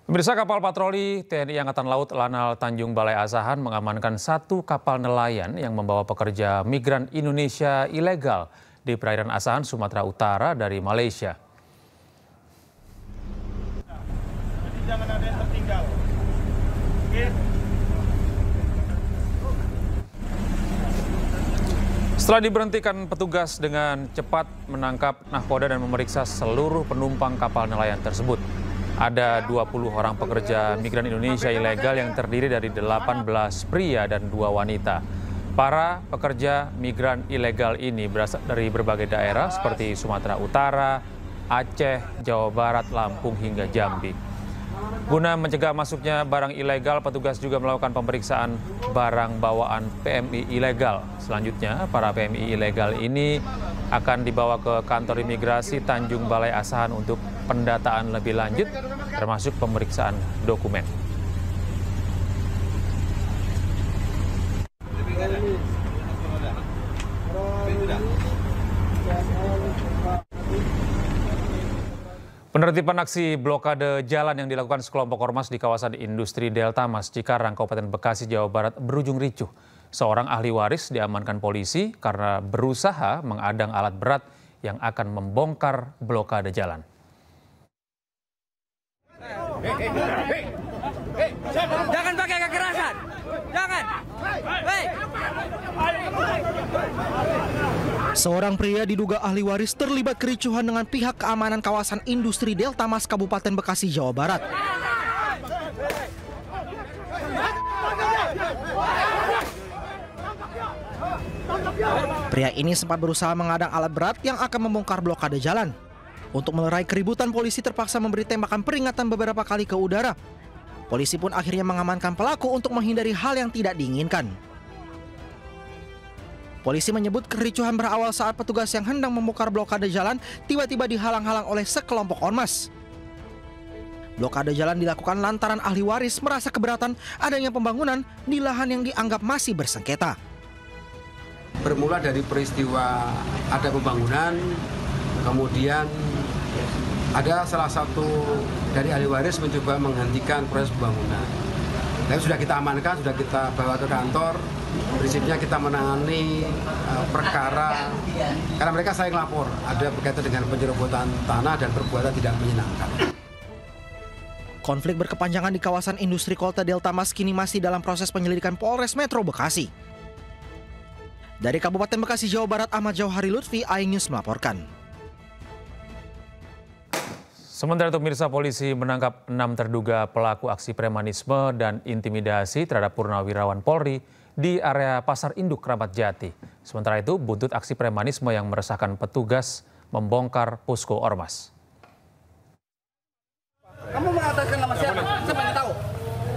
Pemirsa, kapal patroli TNI Angkatan Laut Lanal Tanjung Balai Asahan mengamankan satu kapal nelayan yang membawa pekerja migran Indonesia ilegal di perairan Asahan, Sumatera Utara dari Malaysia. Jadi jangan ada yang tertinggal. Oke. Setelah diberhentikan petugas dengan cepat menangkap nahkoda dan memeriksa seluruh penumpang kapal nelayan tersebut. Ada 20 orang pekerja migran Indonesia ilegal yang terdiri dari 18 pria dan 2 wanita. Para pekerja migran ilegal ini berasal dari berbagai daerah seperti Sumatera Utara, Aceh, Jawa Barat, Lampung hingga Jambi. Guna mencegah masuknya barang ilegal, petugas juga melakukan pemeriksaan barang bawaan PMI ilegal. Selanjutnya, para PMI ilegal ini akan dibawa ke kantor imigrasi Tanjung Balai Asahan untuk pendataan lebih lanjut, termasuk pemeriksaan dokumen. Penertiban aksi blokade jalan yang dilakukan sekelompok ormas di kawasan industri Delta Mas Cikarang, Kabupaten Bekasi, Jawa Barat berujung ricuh. Seorang ahli waris diamankan polisi karena berusaha mengadang alat berat yang akan membongkar blokade jalan. Jangan pakai kekerasan. Jangan. Seorang pria diduga ahli waris terlibat kericuhan dengan pihak keamanan kawasan industri Delta Mas Kabupaten Bekasi, Jawa Barat. Pria ini sempat berusaha mengadang alat berat yang akan membongkar blokade jalan. Untuk melerai keributan, polisi terpaksa memberi tembakan peringatan beberapa kali ke udara. Polisi pun akhirnya mengamankan pelaku untuk menghindari hal yang tidak diinginkan. Polisi menyebut kericuhan berawal saat petugas yang hendak membongkar blokade jalan tiba-tiba dihalang-halang oleh sekelompok ormas. Blokade jalan dilakukan lantaran ahli waris merasa keberatan adanya pembangunan di lahan yang dianggap masih bersengketa. Bermula dari peristiwa ada pembangunan, kemudian ada salah satu dari ahli waris mencoba menghentikan proses pembangunan. Tapi sudah kita amankan, sudah kita bawa ke kantor. Prinsipnya kita menangani perkara karena mereka saling lapor, ada berkaitan dengan penyerobotan tanah dan perbuatan tidak menyenangkan. Konflik berkepanjangan di kawasan industri Kota Delta Mas kini masih dalam proses penyelidikan Polres Metro Bekasi. Dari Kabupaten Bekasi, Jawa Barat, Ahmad Jauhari Lutfi, iNews melaporkan. Sementara itu, pemirsa, polisi menangkap 6 terduga pelaku aksi premanisme dan intimidasi terhadap purnawirawan Polri di area Pasar Induk, Kramat Jati. Sementara itu, buntut aksi premanisme yang meresahkan petugas membongkar posko ormas. Kamu mengataskan nama siapa? Siapa yang tahu?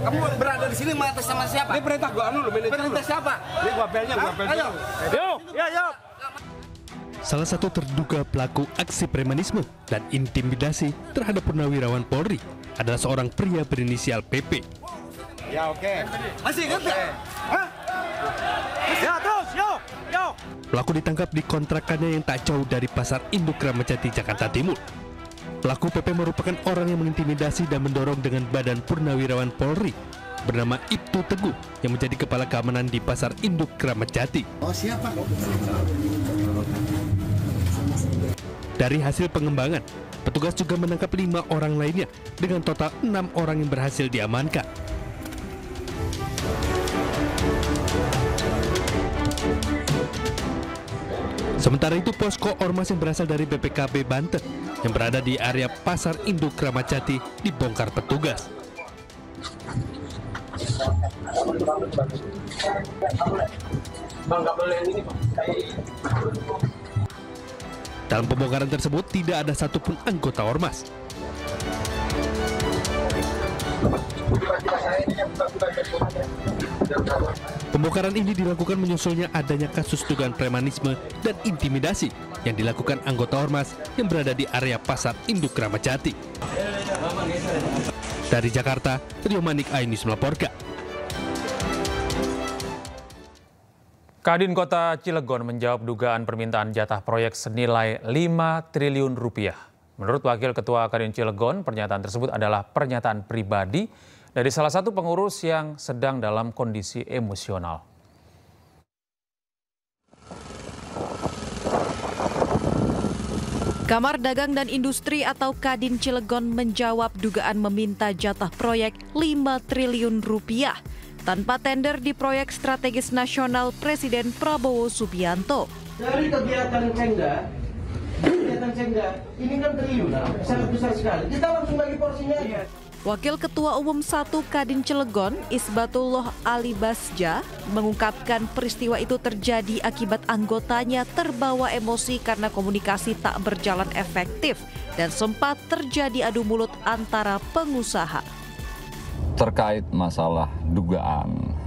Kamu berada di sini mengatas sama siapa? Ini perintah gua Perintah siapa? Ini gua belnya. Ayo. Yuk. Salah satu terduga pelaku aksi premanisme dan intimidasi terhadap purnawirawan Polri adalah seorang pria berinisial PP. Ya, oke. Masih ingat nggak? Hah? Ya terus, yuk. Pelaku ditangkap di kontrakannya yang tak jauh dari Pasar Induk Kramat Jati, Jakarta Timur. Pelaku PP merupakan orang yang mengintimidasi dan mendorong dengan badan purnawirawan Polri bernama Ibtu Teguh yang menjadi kepala keamanan di Pasar Induk Kramat Jati. Oh, siapa? Dari hasil pengembangan, petugas juga menangkap 5 orang lainnya dengan total 6 orang yang berhasil diamankan. Sementara itu, posko ormas yang berasal dari BPKB Banten yang berada di area Pasar Induk Kramat Jati dibongkar petugas. Dalam pembongkaran tersebut tidak ada satupun anggota ormas. Pembongkaran ini dilakukan menyusulnya adanya kasus dugaan premanisme dan intimidasi yang dilakukan anggota ormas yang berada di area Pasar Induk Kramat Jati. Dari Jakarta, Rio Manik, iNews melaporkan. Kadin Kota Cilegon menjawab dugaan permintaan jatah proyek senilai 5 triliun rupiah. Menurut Wakil Ketua Kadin Cilegon, pernyataan tersebut adalah pernyataan pribadi dari salah satu pengurus yang sedang dalam kondisi emosional. Kamar Dagang dan Industri atau Kadin Cilegon menjawab dugaan meminta jatah proyek 5 triliun rupiah tanpa tender di proyek strategis nasional Presiden Prabowo Subianto. Dari kegiatan Cengga, ini kan triliunan, sangat besar sekali. Kita langsung bagi porsinya aja. Wakil Ketua Umum 1 Kadin Cilegon, Isbatullah Ali Basja, mengungkapkan peristiwa itu terjadi akibat anggotanya terbawa emosi karena komunikasi tak berjalan efektif dan sempat terjadi adu mulut antara pengusaha. Terkait masalah dugaan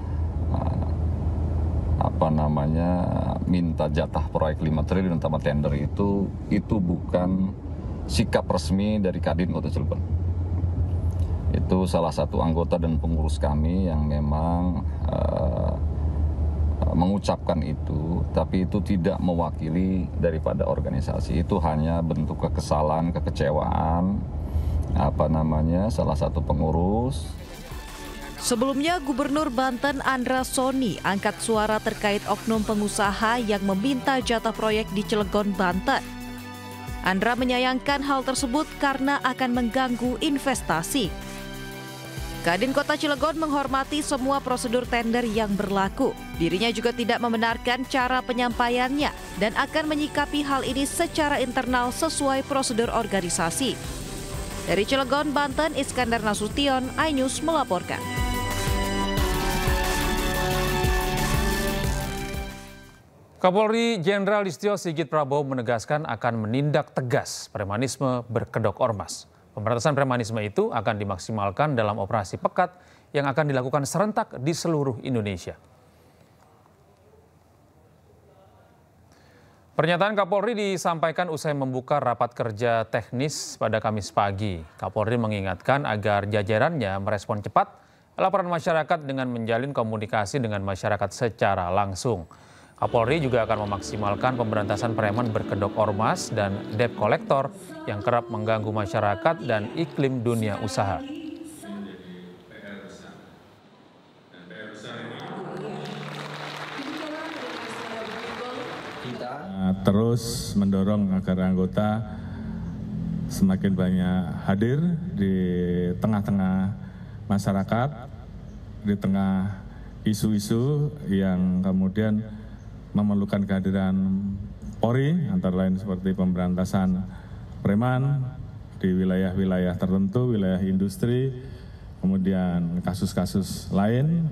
minta jatah proyek 5 triliun tanpa tender itu bukan sikap resmi dari Kadin Kota Cilegon. Itu salah satu anggota dan pengurus kami yang memang mengucapkan itu, tapi itu tidak mewakili daripada organisasi. Itu hanya bentuk kekesalan, kekecewaan, salah satu pengurus. Sebelumnya, Gubernur Banten Andra Soni angkat suara terkait oknum pengusaha yang meminta jatah proyek di Cilegon, Banten. Andra menyayangkan hal tersebut karena akan mengganggu investasi. Kadin Kota Cilegon menghormati semua prosedur tender yang berlaku. Dirinya juga tidak membenarkan cara penyampaiannya dan akan menyikapi hal ini secara internal sesuai prosedur organisasi. Dari Cilegon, Banten, Iskandar Nasution, iNews melaporkan. Kapolri Jenderal Listio Sigit Prabowo menegaskan akan menindak tegas premanisme berkedok ormas. Pemberantasan premanisme itu akan dimaksimalkan dalam operasi pekat yang akan dilakukan serentak di seluruh Indonesia. Pernyataan Kapolri disampaikan usai membuka rapat kerja teknis pada Kamis pagi. Kapolri mengingatkan agar jajarannya merespon cepat laporan masyarakat dengan menjalin komunikasi dengan masyarakat secara langsung. Kapolri juga akan memaksimalkan pemberantasan preman berkedok ormas dan debt kolektor yang kerap mengganggu masyarakat dan iklim dunia usaha. Kita terus mendorong agar anggota semakin banyak hadir di tengah-tengah masyarakat, di tengah isu-isu yang kemudian memerlukan kehadiran Polri, antara lain seperti pemberantasan preman di wilayah-wilayah tertentu, wilayah industri, kemudian kasus-kasus lain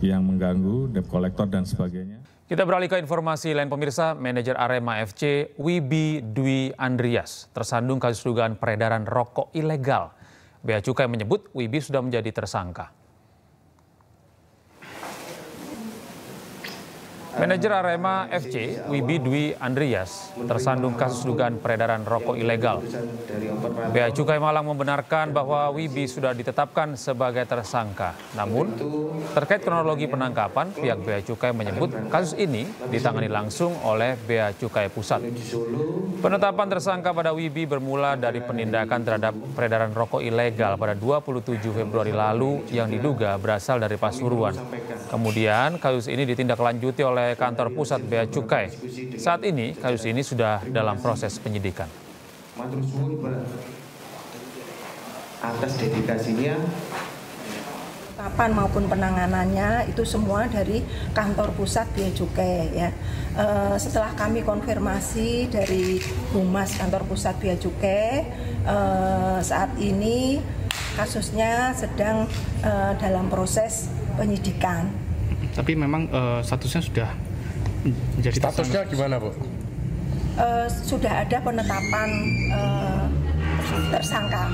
yang mengganggu debt kolektor dan sebagainya. Kita beralih ke informasi lain pemirsa, manajer Arema FC Wibi Dwi Andrias tersandung kasus dugaan peredaran rokok ilegal. Bea Cukai menyebut Wibi sudah menjadi tersangka. Manajer Arema FC, Wibi Dwi Andrias, tersandung kasus dugaan peredaran rokok ilegal. Bea Cukai Malang membenarkan bahwa Wibi sudah ditetapkan sebagai tersangka. Namun, terkait kronologi penangkapan, pihak Bea Cukai menyebut kasus ini ditangani langsung oleh Bea Cukai Pusat. Penetapan tersangka pada Wibi bermula dari penindakan terhadap peredaran rokok ilegal pada 27 Februari lalu yang diduga berasal dari Pasuruan. Kemudian, kasus ini ditindaklanjuti oleh kantor pusat Bea Cukai. Saat ini, kasus ini sudah dalam proses penyidikan. Atas dedikasinya, kapan maupun penanganannya itu semua dari kantor pusat Bea Cukai ya. Setelah kami konfirmasi dari Humas kantor pusat Bea Cukai, saat ini kasusnya sedang dalam proses penyidikan. Tapi memang statusnya sudah menjadi statusnya gimana, Bu? Sudah ada penetapan tersangka.